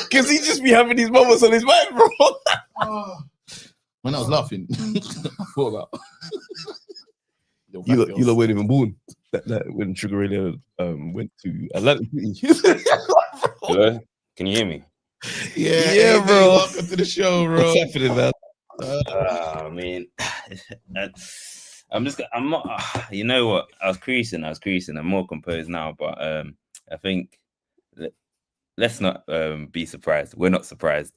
Because he just be having these moments on his mind, bro. When I was laughing, I thought about you lot weren't even born. That when Sugar Ray went to Atlantic City. Hello? Can you hear me? Yeah, bro. Welcome to the show, bro. What's happening, man? I mean, I'm not. You know what? I was creasing. I'm more composed now, but I think let's not be surprised. We're not surprised.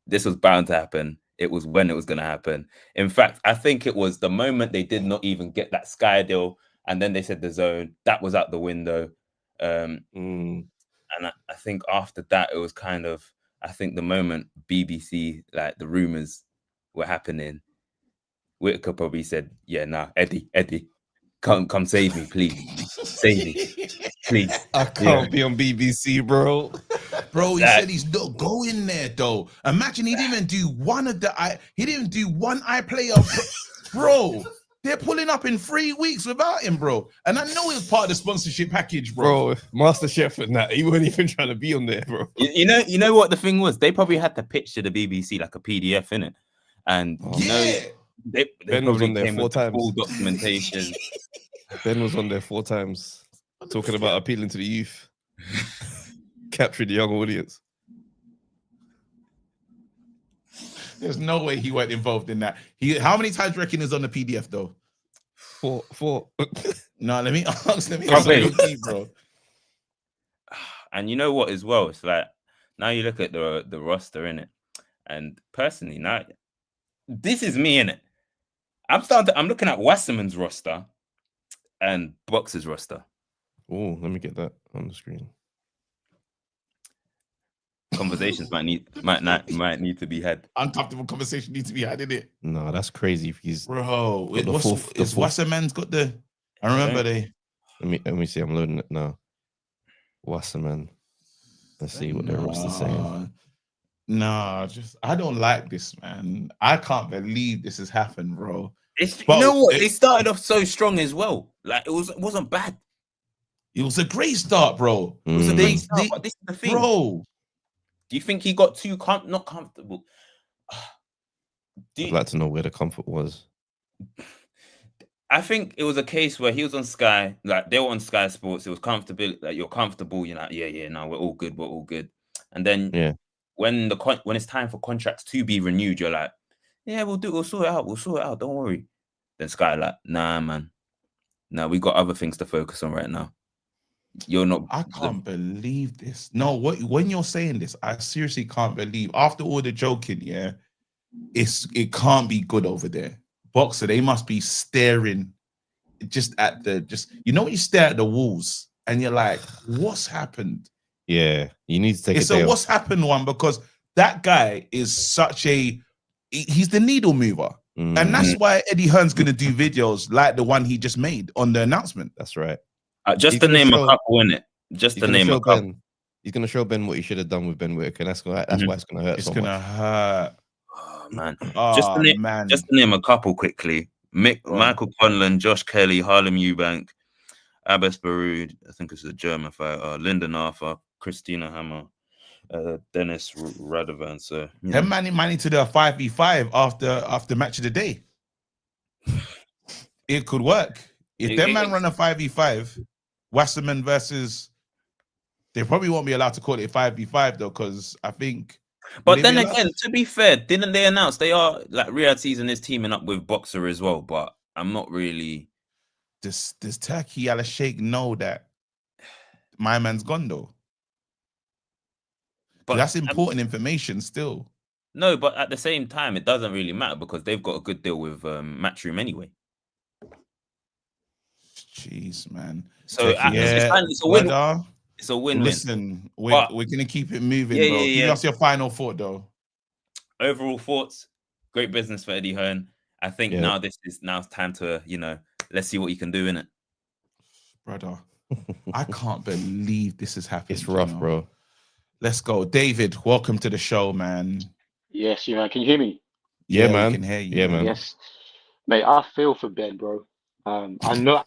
This was bound to happen. It was when it was going to happen. In fact, I think it was the moment they did not even get that Sky deal, and then they said the zone that was out the window. And I think after that, it was kind of. I think the moment BBC, like the rumors were happening, Whitaker probably said, "Yeah, nah, Eddie, come save me, please, save me, please." I can't be on BBC, bro. Bro, he said he's not going there though. Imagine he didn't even do one of the he didn't do one iPlayer, bro. They're pulling up in 3 weeks without him, bro. And I know it's part of the sponsorship package, bro. Master Chef and that, he wasn't even trying to be on there, bro. You know what the thing was? They probably had to pitch to the BBC like a PDF, innit? And they Ben was on there 4 times. Full documentation. Ben was on there 4 times, talking about appealing to the youth, capturing the young audience. There's no way he weren't involved in that. How many times do you reckon is on the PDF though? 4. No, let me ask Probably. bro. And you know what as well? It's like now you look at the roster in it, and personally now this is me in it. I'm looking at Wasserman's roster and Boxer's roster. Oh, let me get that on the screen. Conversations might need to be had. Uncomfortable conversation needs to be had, innit? No, that's crazy. If he's is Wasserman's got the? I remember they. Let me see. I'm loading it now. Wasserman. Let's see what their roster's saying. No, I don't like this, man. I can't believe this has happened, bro. You know what? It started off so strong as well. Like it wasn't bad. It was a great start, bro. It was a great start, but this is the thing, bro. Do you think he got too not comfortable? I'd like to know where the comfort was. I think it was a case where he was on Sky, like they were on Sky Sports. It was comfortable, like you're comfortable. You're like, yeah, no, we're all good. And then when it's time for contracts to be renewed, you're like, yeah, we'll sort it out. Don't worry. Then Sky like, nah, man, we got other things to focus on right now. You're not. I can't believe this. No, when you're saying this, I seriously can't believe. After all the joking, it can't be good over there. Boxer, they must be staring just at when you stare at the walls and you're like, what's happened? Yeah, you need to take it's a what's happened one, because that guy is he's the needle mover. And that's why Eddie Hearn's gonna do videos like the one he just made on the announcement. That's right. Just to name a couple, in it. Just to name a couple. He's gonna show Ben what he should have done with Ben Whitaker. That's why it's gonna hurt. It's gonna hurt. Oh, man. Just to name a couple quickly. Michael Conlon, Josh Kelly, Harlem Eubank, Abbas Baroud, I think it's a German fighter, Lyndon Arthur, Christina Hammer, Dennis Radovan. So them man need to do a 5v5 after match of the day. It could work. If them man run a 5v5, Wasserman versus, they probably won't be allowed to call it 5v5 though, because I think. But then again, to be fair, didn't they announce they are like Riyadh Season is teaming up with Boxer as well? But I'm not really. Does Turkey Al Sheikh know that my man's gone though? But that's important information still. No, but at the same time, it doesn't really matter because they've got a good deal with Matchroom anyway. Jeez, man. So it's a win. It's a win-win. Listen, we're gonna keep it moving, bro. Give us your final thought, though. Overall thoughts, great business for Eddie Hearn. I think now it's time to, let's see what you can do in it. Brother, I can't believe this has happened. It's rough, bro. Let's go. David, welcome to the show, man. Yes, man. Can you hear me? Yeah, man. We can hear you. Yeah, man. Yes. Mate, I feel for Ben, bro. I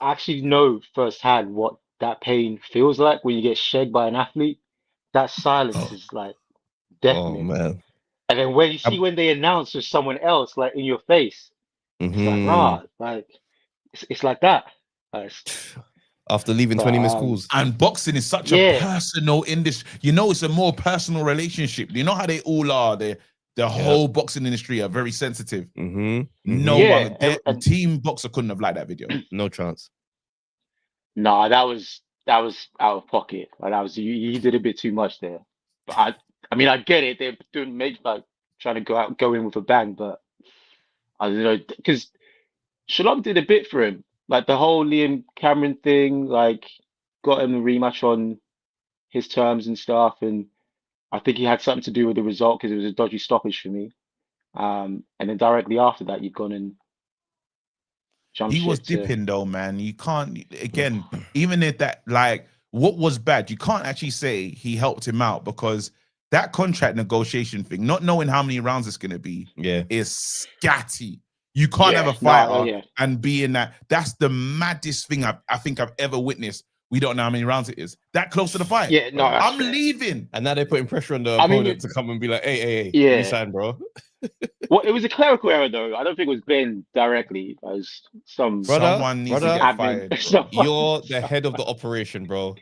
actually know firsthand what that pain feels like when you get shagged by an athlete. that silence is like Oh deafening. man. And then when you see when they announce with someone else, like in your face, it's like Mhm. rah, like it's like that. After leaving But, 20 missed calls. And boxing is such a yeah. personal industry. You know, it's a more personal relationship. You know how they all are. The whole boxing industry are very sensitive. Mhm. No Yeah, one, the team boxer couldn't have liked that video. No chance. nah, that was out of pocket. Like that was he did a bit too much there. But I mean, I get it. They're doing like trying to go in with a bang, but I don't know because Shalom did a bit for him, like the whole Liam Cameron thing, like got him a rematch on his terms and stuff, and I think he had something to do with the result because it was a dodgy stoppage for me. And then directly after that, you've gone and jumped He was ship to. dipping though, man. You can't, again, even if that, like, what was bad, you can't actually say he helped him out because that contract negotiation thing, not knowing how many rounds it's going to be, is scatty. You can't have a fighter and be in that. That's the maddest thing I think I've ever witnessed. We don't know how many rounds it is. That close to the fight. Yeah, no, I'm leaving. And now they're putting pressure on the opponent to come and be like, hey, give me sign, bro. Well, it was a clerical error though. I don't think it was Ben directly. It was someone needs to get fired. You're the head of the operation, bro.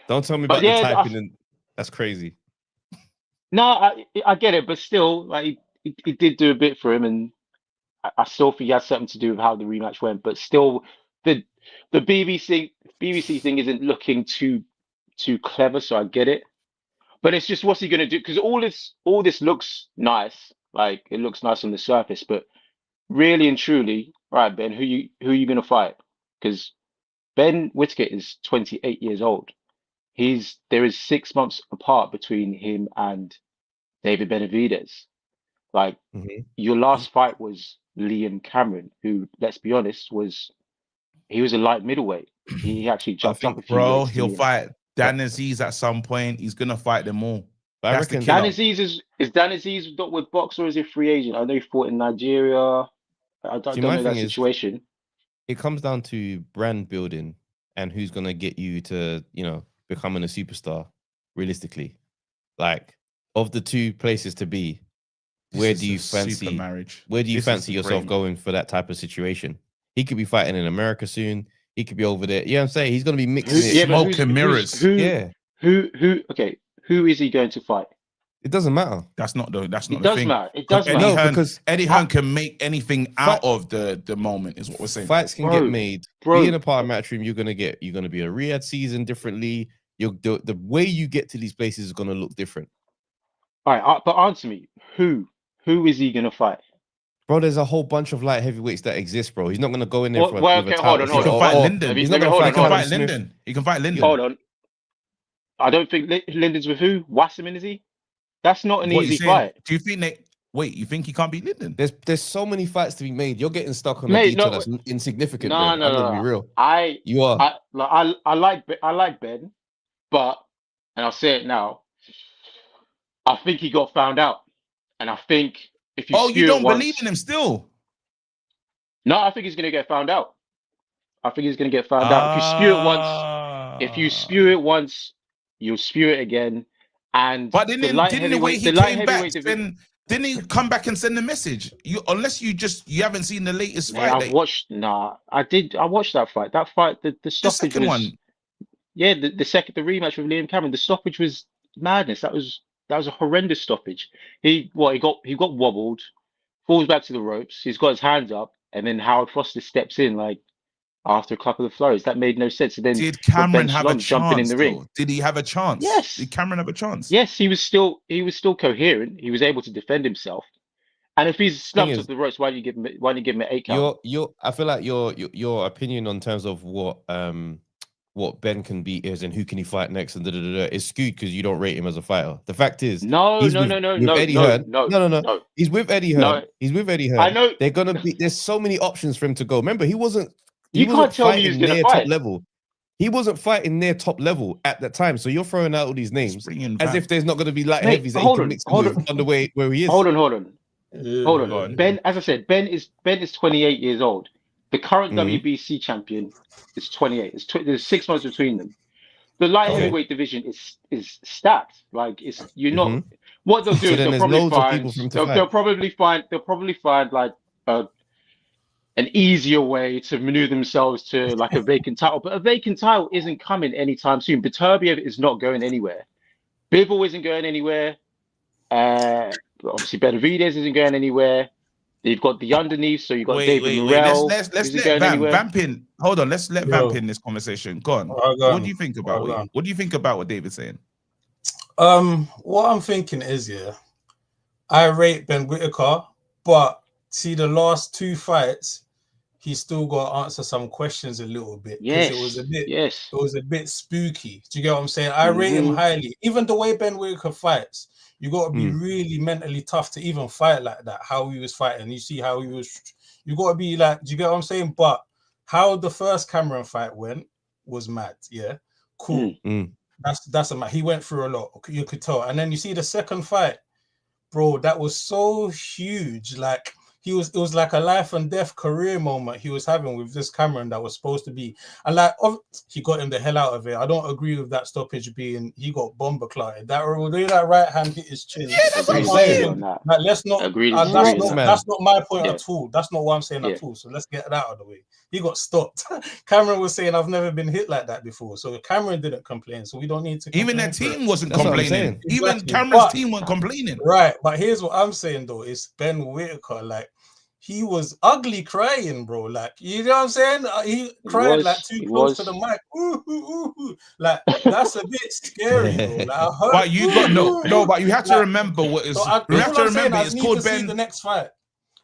Don't tell me about the typing in. That's crazy. No, I get it, but still, like he did do a bit for him, and I still think he had something to do with how the rematch went. But still, the BBC thing isn't looking too clever, so I get it. But it's just what's he gonna do? Because all this looks nice, like it looks nice on the surface, but really and truly, right, Ben, who you gonna fight? Because Ben Whittaker is 28 years old. There is 6 months apart between him and David Benavidez. Like your last fight was Liam Cameron, who, let's be honest, was a light middleweight. He actually jumped up a few weights. He'll fight Dan Aziz at some point. He's gonna fight them all. I reckon Dan Aziz is Dan Aziz not with box or is he free agent? I know he fought in Nigeria. I don't know that situation. It comes down to brand building and who's gonna get you to, becoming a superstar. Realistically, like of the two places to be, where do you fancy marriage? Where do you fancy yourself going for that type of situation? He could be fighting in America soon. He could be over there. Yeah, I'm saying he's gonna be mixing smoke and mirrors. Who is he going to fight? It doesn't matter. That's not the thing. It does matter. No, because Eddie Hearn can make anything out of the moment, is what we're saying. Fights can get made. Being a part of Matchroom, you're gonna be a Riyadh season differently. The way you get to these places is gonna look different. All right, but answer me. Who is he gonna fight? Bro, there's a whole bunch of light heavyweights that exist, bro. He's not gonna go in there with a title. He can fight Linden. He's not gonna fight Linden. He can fight Linden. Hold on. I don't think Linden's with who? Wasserman, is he? That's not an easy fight. Do you think wait, you think he can't beat Linden? There's so many fights to be made. You're getting stuck on a detail that's insignificant. No, I'm gonna be real. You are. I like Ben, but and I'll say it now. I think he got found out, and I think if you you don't believe in him still? No, I think he's gonna get found out. If you spew it once, you'll spew it again. But didn't he come back and send a message? Unless you haven't seen the latest fight. I watched that fight. That fight, the stoppage was one. Yeah, the rematch with Liam Cameron. The stoppage was madness. That was a horrendous stoppage. He got wobbled, falls back to the ropes. He's got his hands up, and then Howard Foster steps in like after a couple of flurries. That made no sense. And then did Cameron have a chance jumping in the ring? Did he have a chance? Yes. Did Cameron have a chance? Yes, he was still coherent. He was able to defend himself. And if he's slumped up the ropes, why don't you give him an 8 count? I feel like your opinion on terms of what Ben can beat is and who can he fight next and is skewed because you don't rate him as a fighter. The fact is, no. He's with Eddie Hearn. He's with Eddie Hearn. He's with Eddie Hearn. I know they're gonna be. There's so many options for him to go. Remember, he wasn't. You can't tell me he's gonna fight. Top level. He wasn't fighting near top level at that time. So you're throwing out all these names as if there's not going to be light heavies that he can mix with on the way where he is. Hold on. Ben, as I said, Ben is 28 years old. The current WBC champion is 28. There's 6 months between them. the light Okay. heavyweight division is stacked. Like you're not. Mhm. What they'll do So is then they'll there's probably loads of find people for him to they'll, fight. they'll probably find like an easier way to maneuver themselves to like a vacant title. But a vacant title isn't coming anytime soon. Beterbiev is not going anywhere. Bivol isn't going anywhere. Obviously Benavidez isn't going anywhere. You've got the underneath, so you've got David Morrell. Let's isn't let going anywhere. Vamp in. Hold on, let's let Yo. Vamp in this conversation. Go on. What do you think about what do you think about what David's saying? What I'm thinking is, I rate Ben Whittaker, but see the last 2 fights, he's still got to answer some questions a little bit. Yes, it was a bit, yes. it was a bit spooky. Do you get what I'm saying? I rate him highly. Even the way Ben Whittaker fights, you got to be really mentally tough to even fight like that. How he was fighting, you see how he was. You got to be like, do you get what I'm saying? But how the first Cameron fight went was mad. Yeah, cool. That's a he went through a lot. You could tell. And then you see the second fight, bro. That was so huge. Like it was like a life and death career moment he was having with this Cameron that was supposed to be. And like he got him the hell out of it. I don't agree with that stoppage being he got bomber clotted. That right hand hit his chin. Yeah, that's what I'm saying. Like, let's not. That's not my point at all. That's not what I'm saying at all. So let's get that out of the way. He got stopped. Cameron was saying, I've never been hit like that before. So Cameron didn't complain. So we don't need to. Even their team wasn't complaining. Even Exactly. Cameron's team weren't complaining. Right. But here's what I'm saying, though, is Ben Whittaker, like, he was ugly crying, bro. Like, you know what I'm saying? He cried like too close to the mic. Ooh, ooh, ooh. Like, that's a bit scary, bro. Like, I heard, but you got no, but you have to remember what is. You have to remember it's called Ben. The next fight.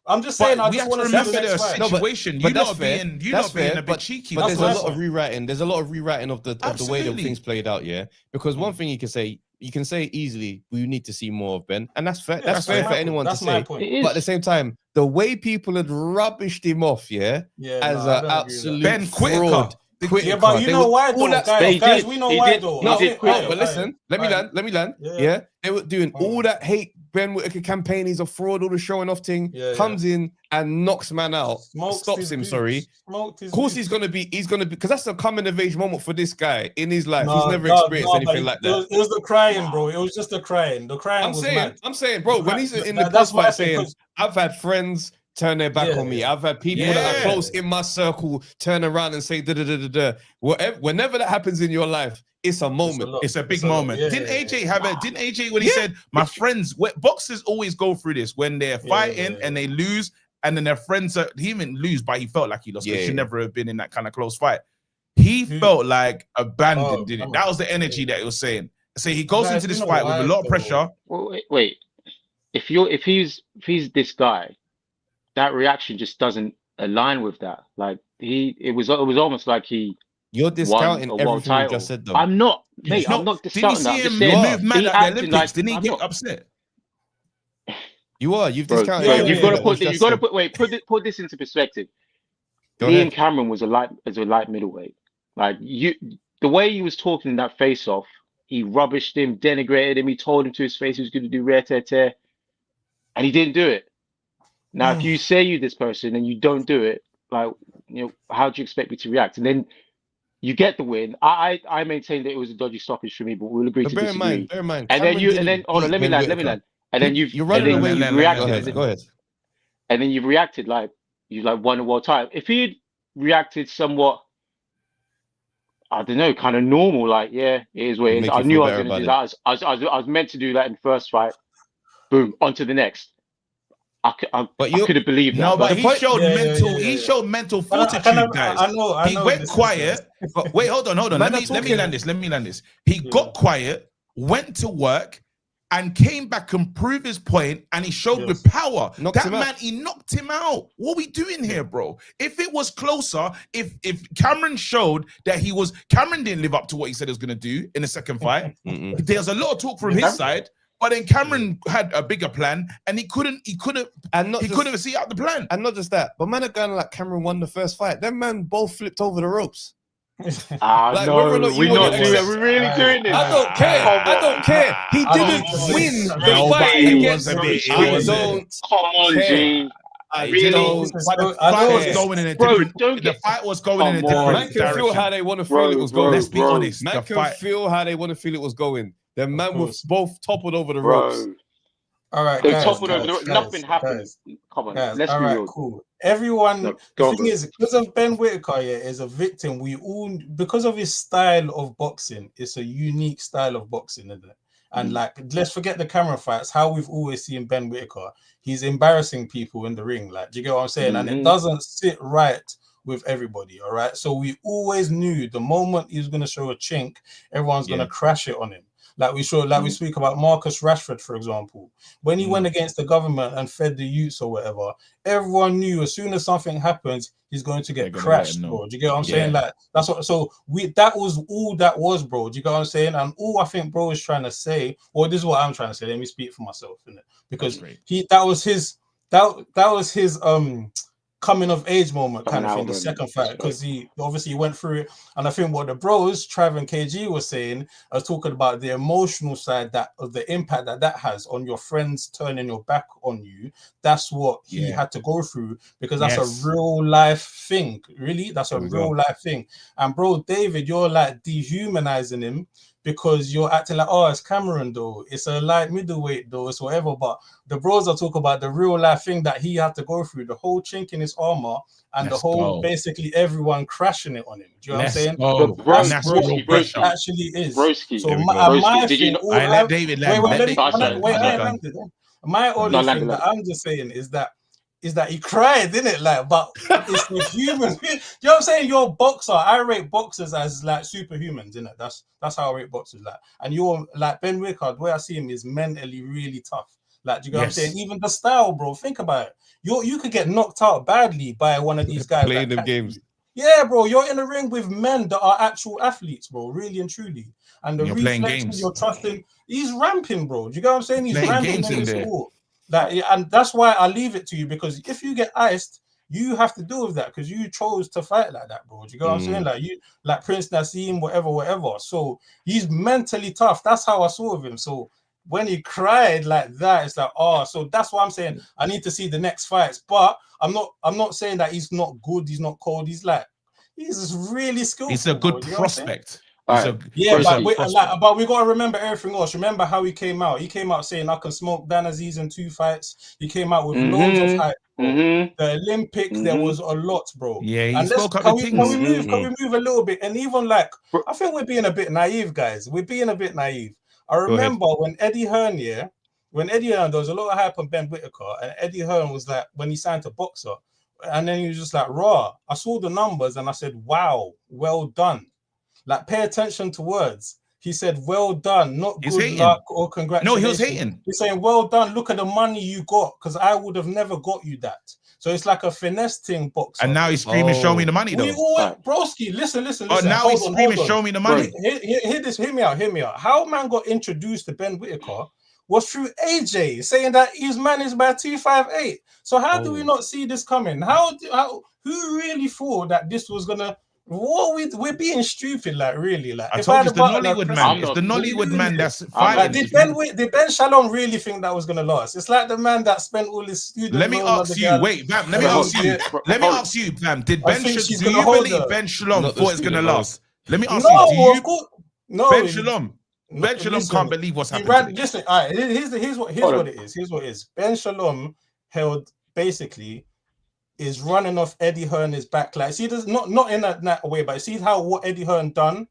I'm just saying. I just want to remember the situation. You not being a bit cheeky. But there's a lot of rewriting. There's a lot of rewriting of the way that things played out. Yeah, because one thing you can say easily, we need to see more of Ben, and that's fair. That's fair for anyone to say. But at the same time, the way people had rubbished him off, as an absolute Ben fraud. Yeah, but you know why though, guys, we know why though. No, but listen, let me land. Yeah, they were doing all that hate Ben Whittaker campaign. He's a fraud, all the showing off thing. Comes in and knocks man out, stops him. Sorry, of course he's gonna be, because that's a coming of age moment for this guy in his life. He's never experienced anything like that. It was the crying, bro. It was just the crying. The crying. I'm saying, bro, when he's in the post fight saying, "I've had friends turn their back on me. I've had people that are close in my circle turn around and say da da da da da." Whenever that happens in your life, it's a moment. It's a big moment. Didn't AJ have it? Didn't AJ when he said, "My friends," boxers always go through this when they're fighting and they lose, and then their friends he didn't lose, but he felt like he lost. He should never have been in that kind of close fight. He felt like abandoned, didn't it? That was the energy that he was saying. So he goes into this fight with a lot of pressure. Well, wait. If he's this guy, that reaction just doesn't align with that. Like it was almost like you're discounting everything you just said, though. I'm not, mate. I'm not discounting that. Didn't you see him move mad at the Olympics? Didn't he get upset? You are. You've discounted. You've got to put. Wait. Put this into perspective. Ian Cameron was a light middleweight. Like the way he was talking in that face-off, he rubbished him, denigrated him. He told him to his face he was going to do rare tear, and he didn't do it. Now, if you say you this person and you don't do it, like, how do you expect me to react? And then you get the win. I maintain that it was a dodgy stoppage for me, but we'll agree to disagree. Bear in mind. And then hold on, let me land. And then you've reacted. Go ahead. And then you've reacted like you won a world title. If he'd reacted somewhat, I don't know, kind of normal, like it is what it is. I knew I was going to do that. I was meant to do that in the first fight. Boom, on to the next. I could have believed that. No, but he showed mental. He showed mental fortitude, guys. I know. He went quiet. But wait, hold on. Let me land this. He got quiet, went to work, and came back and proved his point. And he showed with power. He knocked him out. What are we doing here, bro? If it was closer, if Cameron showed that Cameron didn't live up to what he said he was going to do in the second fight. There's a lot of talk from his side. But then Cameron had a bigger plan, and he couldn't see out the plan. And not just that, but man are going like Cameron won the first fight. Them man both flipped over the ropes. Like, no, we're really doing this. I don't care. He didn't win the fight against. Come on, G. Really? don't But the I fight know was it's- going in a Bro, different. don't The get- fight was going in a Come on. Man different can feel how direction. they want to feel it was going. Let's be honest. Man The can fight. feel how they want to feel it was going. The man was course. both toppled over the ropes. Bro, All right, they guys, toppled over. guys, Nothing guys, happened. guys. Come on, Guys, let's all be right, real. cool. Everyone, No, the go on, thing bro. is, because of Ben Whitaker, yeah, is a victim. We all, because of his style of boxing, it's a unique style of boxing, isn't it? And like, let's forget the camera fights. How we've always seen Ben Whitaker, he's embarrassing people in the ring. Like, do you get what I'm saying? And it doesn't sit right with everybody. All right. So we always knew the moment he was going to show a chink, everyone's going to crash it on him. Like we speak about Marcus Rashford, for example, when he went against the government and fed the youths or whatever, everyone knew as soon as something happens, he's going to get crashed, bro. Do you get what I'm saying? Like that's what. So that was all that was, bro. Do you get what I'm saying? And all I think bro is trying to say, or this is what I'm trying to say. Let me speak for myself, innit? Because that was his coming of age moment kind of thing, the second fight, because he obviously went through it. And I think what the bros, Trav and KG was saying, I was talking about the emotional side that of the impact that has on your friends turning your back on you. That's what he had to go through, because that's a real life thing. Really, that's a real life thing. And bro, David, you're like dehumanizing him because you're acting like, oh, it's Cameron though, it's a light middleweight though, it's whatever. But the bros are talking about the real life thing that he had to go through, the whole chink in his armor and the whole basically everyone crashing it on him. Do you know what I'm saying? That's what it actually is. Broski, so my did you not? I let David land. My only thing that I'm just saying is that he cried, didn't it? Like, but it's the human. You know what I'm saying? You're a boxer. I rate boxers as like superhumans, innit? That's how I rate boxers. Like, and you're like Ben Whitaker, the way I see him is mentally really tough. Like, do you know what I'm saying? Even the style, bro. Think about it. You could get knocked out badly by one of these guys playing them games. Yeah, bro. You're in the ring with men that are actual athletes, bro. Really and truly. And the reflexes you're trusting, he's ramping, bro. Do you get what I'm saying? He's ramping in this sport. And that's why I leave it to you, because if you get iced, you have to deal with that because you chose to fight like that, bro. Do you get what I'm saying? Like you, like Prince Nassim, whatever. So he's mentally tough. That's how I saw of him. So when he cried like that, it's like, oh, so that's why I'm saying I need to see the next fights. But I'm not saying that he's not good, he's not cold. He's just really skillful. He's a good prospect. But we got to remember everything else. Remember how he came out. He came out saying, I can smoke Dan Aziz in 2 fights. He came out with loads of hype. The Olympics, there was a lot, bro. Yeah, he and spoke up can the we things. move a little bit? And even like, I think we're being a bit naive, guys. We're being a bit naive. I remember when Eddie Hearn, there was a lot of hype on Ben Whitaker, and Eddie Hearn was like, when he signed to Boxer, and then he was just like, raw. I saw the numbers and I said, wow, well done. Like, pay attention to words. He said, well done, not good luck or congratulations. No, he was hating. He's saying, well done, look at the money you got, because I would have never got you that. So it's like a finesse thing, boxer. And now he's screaming, show me the money, though. Broski, listen. Oh, now he's screaming, show me the money. Hear me out. How man got introduced to Ben Whitaker was through AJ saying that he's managed by 258. So how do we not see this coming? Who really thought that this was gonna? We're being stupid, like really, like. I told you, it's the Nollywood man. It's the Nollywood man that's fighting. Did Ben Shalom really think that was gonna last? It's like the man that spent all his student. Let me ask you, Bam. Let me ask you, Bam. Do you believe Ben Shalom thought it's gonna last? Let me ask you. Ben Shalom. Ben Shalom can't believe what's happening. Listen, all right. Here's what it is. Here's what it is. Ben Shalom held basically is running off Eddie Hearn's back. Like, see, there's not in that way, but see what Eddie Hearn done,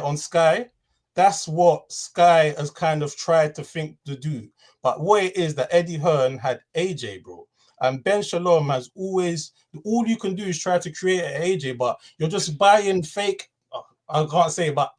on Sky. That's what Sky has kind of tried to think to do. But what it is that Eddie Hearn had AJ, bro. And Ben Shalom has always, all you can do is try to create an AJ, but you're just buying fake. I can't say, but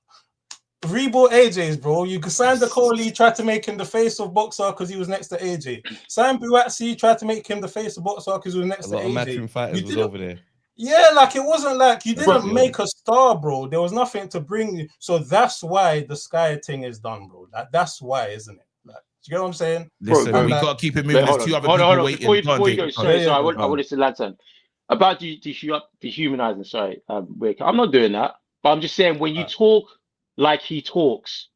Reebok AJs, bro. You signed the Coley, tried to make him the face of Boxer because he was next to AJ. Signed Buatsi, tried to make him the face of Boxer because he was next to AJ. Matchroom fighters was over there. Yeah, like it wasn't like you didn't make a star, bro. There was nothing to bring you. So that's why the Sky thing is done, bro. That's why, isn't it? Like, do you get what I'm saying? Listen, we gotta keep it moving. There's 2 other people waiting. Before you go, sorry, I wanted to add something about dehumanizing. Sorry, I'm not doing that, but I'm just saying when you talk like he talks,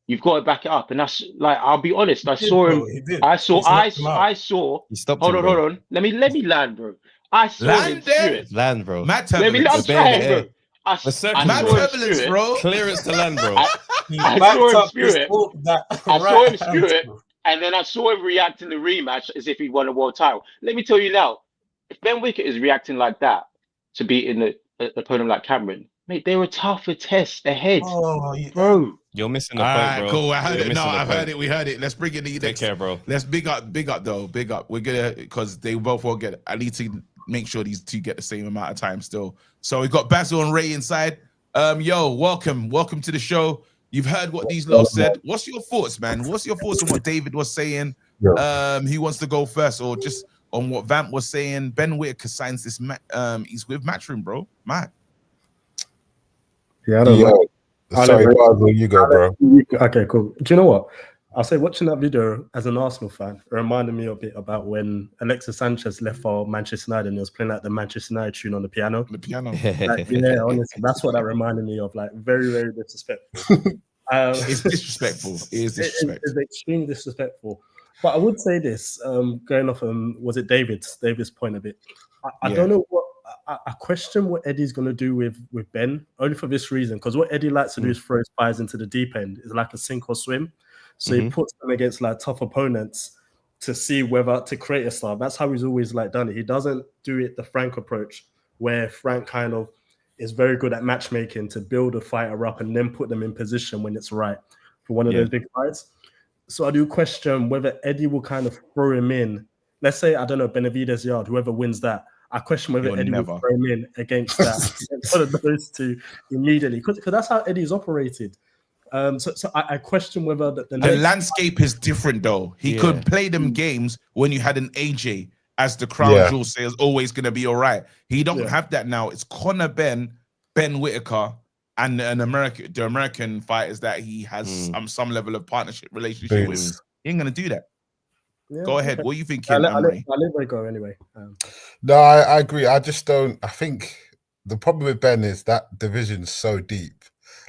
You've got to back it up, and that's like, I'll be honest. I He did, saw bro, him. he did. I saw. He's knocked him out. I saw. He stopped Hold him, on, bro. hold on. Let me land, bro. I saw him Land spew there? it. Land, bro. Mad Let me. I'm turbulence. We're bare in the trying, bro. air. I We're saw circling, Mad bro. him turbulence, spew it. bro. Clearance to land, bro. He I backed saw him up spew his it. that I saw right him spew hand, it, bro. and then I saw him react in the rematch as if he won a world title. Let me tell you now, if Ben Wickett is reacting like that to beating an opponent like Cameron, mate, there were tougher tests ahead, Oh, bro. You're missing All the point, right, bro. cool. I heard You're it. No, missing the I've heard point. it. We heard it. Let's bring it to you Take next. care, bro. Let's big up though. Big up. We're gonna, because they both will get. I need to make sure these two get the same amount of time still. So we got Basil and Ray inside. Yo, welcome to the show. You've heard what these lot said. What's your thoughts, man? What's your thoughts on what David was saying? He wants to go first, or just on what Vamp was saying. Ben Whitaker signs this. He's with Matchroom, bro. Matt. Yeah, I don't know. Sorry, Basil, you go, bro. Okay, cool. Do you know what? I'll say watching that video as an Arsenal fan, it reminded me a bit about when Alexis Sanchez left for Manchester United and he was playing like the Manchester United tune on the piano. The piano. Like, yeah, honestly, that's what that reminded me of. Like, very, very disrespectful. It's disrespectful. It is disrespectful. It's extremely disrespectful. But I would say this, going off was it David's point a bit. I don't know what I question what Eddie's going to do with Ben, only for this reason, because what Eddie likes to do is throw his players into the deep end. It's like a sink or swim. So he puts them against like tough opponents to see whether to create a star. That's how he's always like done it. He doesn't do it the Frank approach, where Frank kind of is very good at matchmaking to build a fighter up and then put them in position when it's right for one of those big fights. So I do question whether Eddie will kind of throw him in. Let's say, I don't know, Benavidez Yard, whoever wins that. I question whether Eddie will throw him in against that, one of those two immediately, because that's how Eddie's operated. So I question whether the landscape is different, though. He could play them games when you had an AJ as the crown jewel, says always going to be all right. He don't have that now. It's Conor Ben Whitaker, and the American fighters that he has some level of partnership relationship with. He ain't going to do that. Yeah, go ahead. What are you thinking, I'll let Ray go anyway. No, I agree. I just don't. I think the problem with Ben is that division's so deep.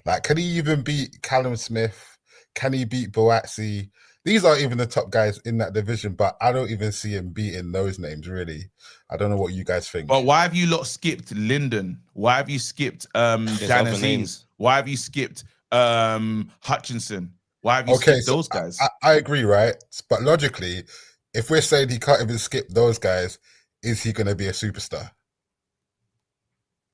Like, can he even beat Callum Smith? Can he beat Boatsi? These aren't even the top guys in that division, but I don't even see him beating those names, really. I don't know what you guys think. But why have you lot skipped Linden? Why have you skipped Dan Aziz? Why have you skipped Hutchinson? Why have you skipped those guys? I agree, right? But logically, if we're saying he can't even skip those guys, is he going to be a superstar?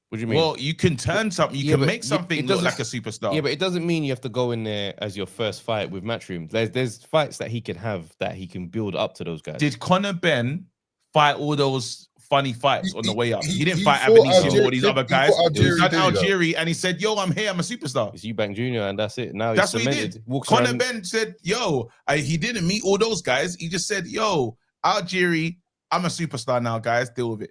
What do you mean? Well, you can turn something. You can make something look like a superstar. Yeah, but it doesn't mean you have to go in there as your first fight with Matchroom. There's fights that he can have that he can build up to those guys. Did Conor Ben fight all those funny fights on the way up? He didn't fight Abinisi and all these other guys. He was at Algeria and he said, "Yo, I'm here. I'm a superstar." It's Eubank Jr. and that's it. Now that's what he did. Conor Ben said, "Yo," he didn't meet all those guys. He just said, "Yo, Algeria, I'm a superstar now, guys. Deal with it."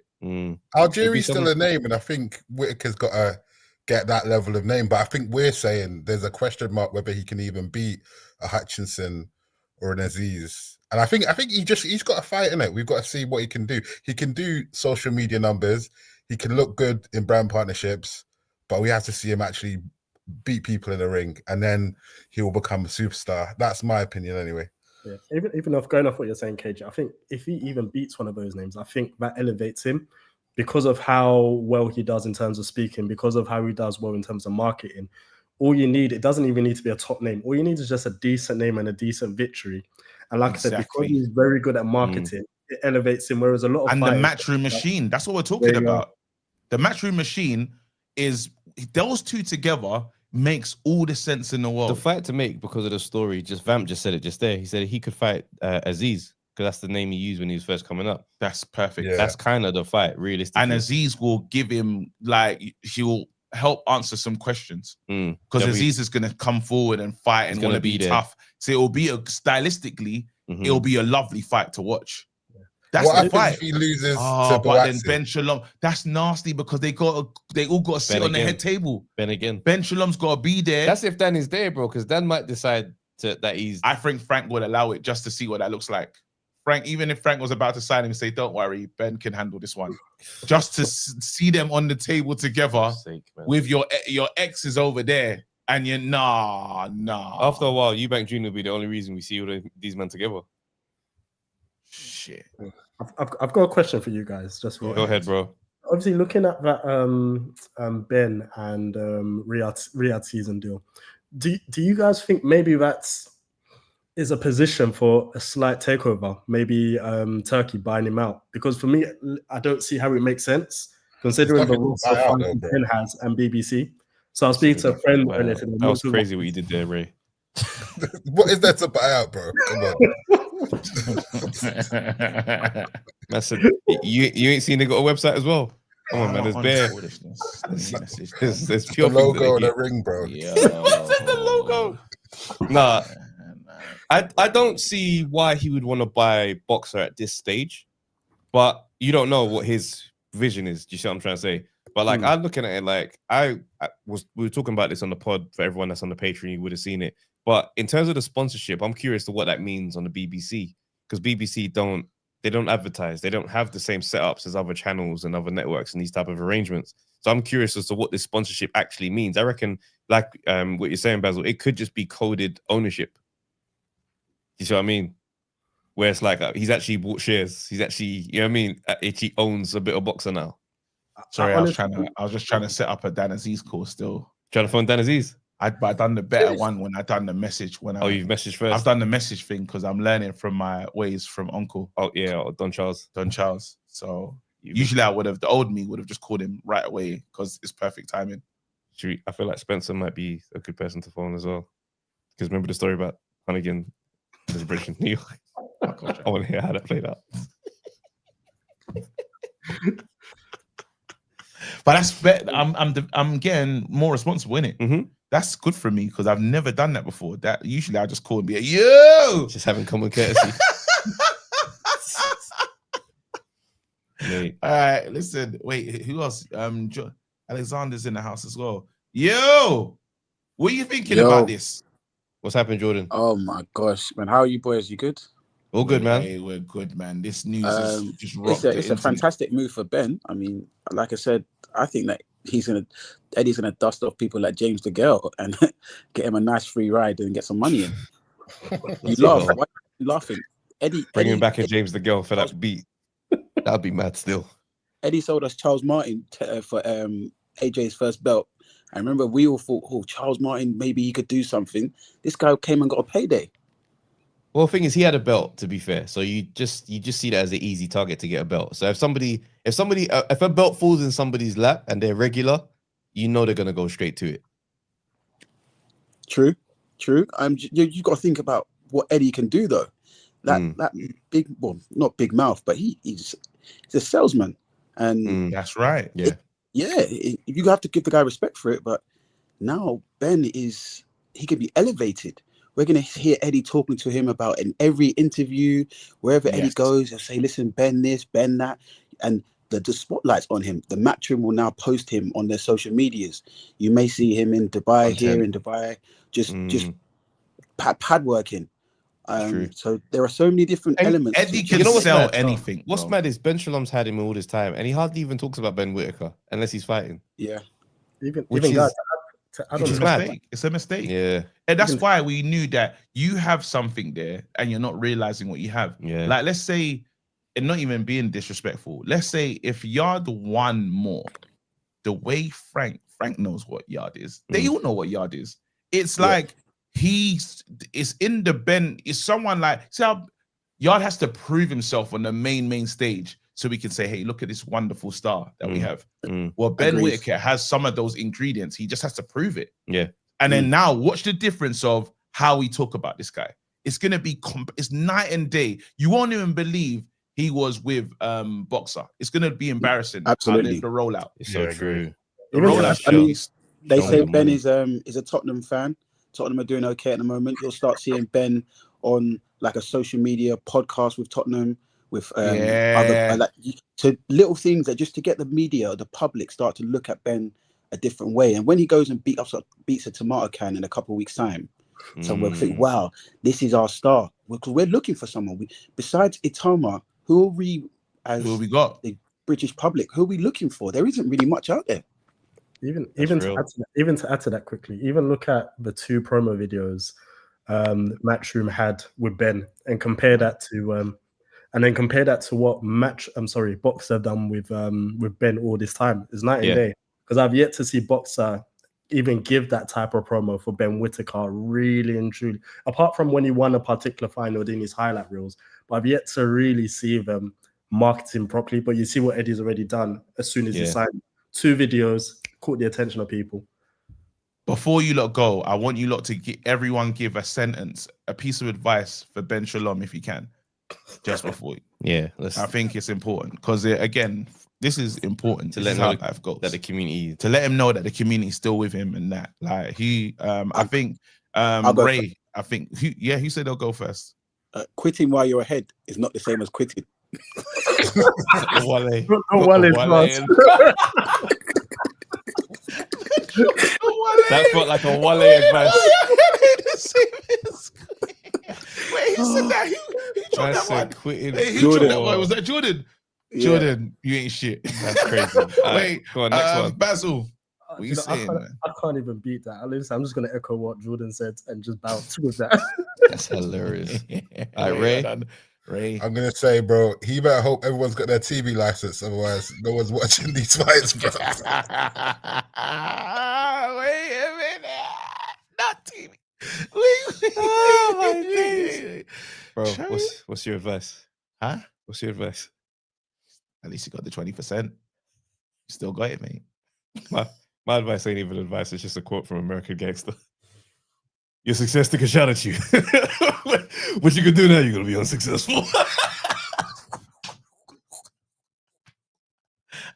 Algeria's still a name, and I think Whitaker's got to get that level of name. But I think we're saying there's a question mark whether he can even beat a Hutchinson or an Aziz. And I think he's got a fight in it. We've got to see what he can do. He can do social media numbers. He can look good in brand partnerships, but we have to see him actually beat people in the ring, and then he will become a superstar. That's my opinion, anyway. Yeah, even if going off what you're saying, KJ, I think if he even beats one of those names, I think that elevates him because of how well he does in terms of speaking, because of how he does well in terms of marketing. All you need, it doesn't even need to be a top name. All you need is just a decent name and a decent victory. And like I said, because he's very good at marketing, it elevates him. Whereas a lot of the Matchroom machine, that's what we're talking about. The Matchroom machine is those two together. Makes all the sense in the world. The fight to make because of the story, Vamp just said it just there. He said he could fight Aziz because that's the name he used when he was first coming up. That's perfect. Yeah. That's kind of the fight, realistically. And Aziz will give him, like, he will help answer some questions because Aziz is going to come forward and fight and want to be tough. So it will be stylistically, it will be a lovely fight to watch. That's the fight. If he loses to but then Ben Shalom, that's nasty because they all got to sit on the head table. Ben Shalom's got to be there. That's if Dan is there, bro, because Dan might decide that he's. I think Frank would allow it just to see what that looks like. Frank, even if Frank was about to sign him, say, "Don't worry, Ben can handle this one," just to see them on the table together with your exes over there. And you're nah. After a while, Eubank Jr. will be the only reason we see all these men together. Shit. I've got a question for you guys. Just Go ahead, bro. Obviously, looking at that Ben and Riyadh season deal, do you guys think maybe is a position for a slight takeover? Maybe Turkey buying him out? Because for me, I don't see how it makes sense considering the roster Ben has and BBC. So I was speaking to a friend earlier. That was crazy what you did there, Ray. What is that to buy out, bro? Come on. I said, you ain't seen they got a website as well. Come on, man. There's bare. There's pure the logo and the ring, bro. The logo. Nah, I don't see why he would want to buy Boxer at this stage, but you don't know what his vision is. Do you see what I'm trying to say? But like, I'm looking at it like we were talking about this on the pod for everyone that's on the Patreon. You would have seen it. But in terms of the sponsorship, I'm curious to what that means on the BBC, because BBC don't advertise. They don't have the same setups as other channels and other networks and these type of arrangements. So I'm curious as to what this sponsorship actually means. I reckon, like what you're saying, Basil, it could just be coded ownership. You see what I mean? Where it's like he's actually bought shares. He's actually, you know what I mean? He owns a bit of Boxer now. Sorry, I was just trying to set up a Dan Aziz call still. Trying to phone Dan Aziz? I done the better one when I done the message. You've messaged first? I've done the message thing because I'm learning from my ways from Uncle. Oh, yeah, Don Charles. So usually the old me would have just called him right away because it's perfect timing. I feel like Spencer might be a good person to phone as well. Because remember the story about Hunnigan as British in New York? I want to hear how that played out. But that's better. I'm getting more responsible in it. Mm-hmm. That's good for me because I've never done that before. That usually I just call and be like, yo, just having common courtesy. All right, listen. Wait, who else? Alexander's in the house as well. Yo, what are you thinking about this? What's happened, Jordan? Oh my gosh, man! How are you boys? You good? All good, man. Hey, we're good, man. This news is just rocked. It's a fantastic move for Ben. I mean, like I said, I think that Eddie's gonna dust off people like James DeGale and get him a nice free ride and get some money in. You laugh. Why are you laughing? Bringing back a James DeGale for that beat. That'd be mad still. Eddie sold us Charles Martin for AJ's first belt. I remember we all thought, oh, Charles Martin, maybe he could do something. This guy came and got a payday. Well, the thing is, he had a belt, to be fair. So you just see that as an easy target to get a belt. So if a belt falls in somebody's lap and they're regular, you know they're gonna go straight to it. True. You got to think about what Eddie can do though. That big, well, not big mouth, but he's a salesman, and that's right. You have to give the guy respect for it. But now Ben he can be elevated. We're going to hear Eddie talking to him about in every interview, wherever Eddie goes, they'll say, listen, Ben this, Ben that. And the spotlight's on him. The Matchroom will now post him on their social medias. You may see him in Dubai, here in Dubai, just pad working. So there are so many different elements. Eddie can sell anything. What's mad is Ben Shalom's had him all this time, and he hardly even talks about Ben Whitaker unless he's fighting. Yeah. It's a mistake. Yeah. And that's why we knew that you have something there and you're not realizing what you have. Yeah. Like, let's say, and not even being disrespectful, let's say if Yard won more, the way Frank knows what Yard is, they all know what Yard is. It's like it's in the Ben, it's someone like, see how Yard has to prove himself on the main stage so we can say, hey, look at this wonderful star that we have. Well, Ben Whitaker has some of those ingredients. He just has to prove it. Yeah. And then now watch the difference of how we talk about this guy. It's going to be, it's night and day. You won't even believe he was with Boxer. It's going to be embarrassing. Absolutely. The rollout. It's so true. The rollout. I mean, they say Ben is a Tottenham fan. Tottenham are doing okay at the moment. You'll start seeing Ben on like a social media podcast with Tottenham, with other so little things that just to get the media, the public start to look at Ben a different way. And when he goes and beats a tomato can in a couple of weeks' time, so we'll think, wow, this is our star. Because we're looking for someone. Besides Itama, who we got? The British public, who are we looking for? There isn't really much out there. Even to add to that quickly, even look at the 2 promo videos Matchroom had with Ben and compare that to what Boxer have done with Ben all this time. It's night and day, because I've yet to see Boxer even give that type of promo for Ben Whittaker, really and truly, apart from when he won a particular final in his highlight reels. But I've yet to really see them marketing properly. But you see what Eddie's already done as soon as he signed. 2 videos, caught the attention of people. Before you lot go, I want you lot to give a sentence, a piece of advice for Ben Shalom, if you can, just before. Yeah, I think it's important because again, this is important to let him know life goes. That the community, to let him know that the community is still with him, and that like he, I think, Ray, I think, who said they'll go first? Quitting while you're ahead is not the same as quitting. That felt like a Wale advice. Wait, who said that? Who dropped that one? Who dropped that one? Was that Jordan? Yeah. Jordan, you ain't shit. That's crazy. Wait, go on, next one. Basil, what you saying, man? I can't even beat that. I'm just going to echo what Jordan said and just bounce with that. That's hilarious. All right, Ray. I'm going to say, bro, he better hope everyone's got their TV license. Otherwise, no one's watching these fights, bro. Wait a minute. Not TV. Oh, my days. Bro, what's your advice? Huh? What's your advice? At least you got the 20%. You still got it, mate. My advice ain't even advice. It's just a quote from American Gangster. Your success took a shot at you. What you can do now, you're going to be unsuccessful.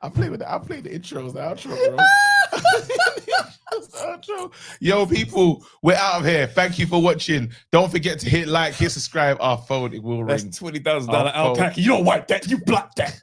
I play the intros, the outro, bro. Yo, people, we're out of here. Thank you for watching. Don't forget to hit like, hit subscribe. Our phone, it will ring. That's $20,000 alpaca. You don't wipe that. You block that.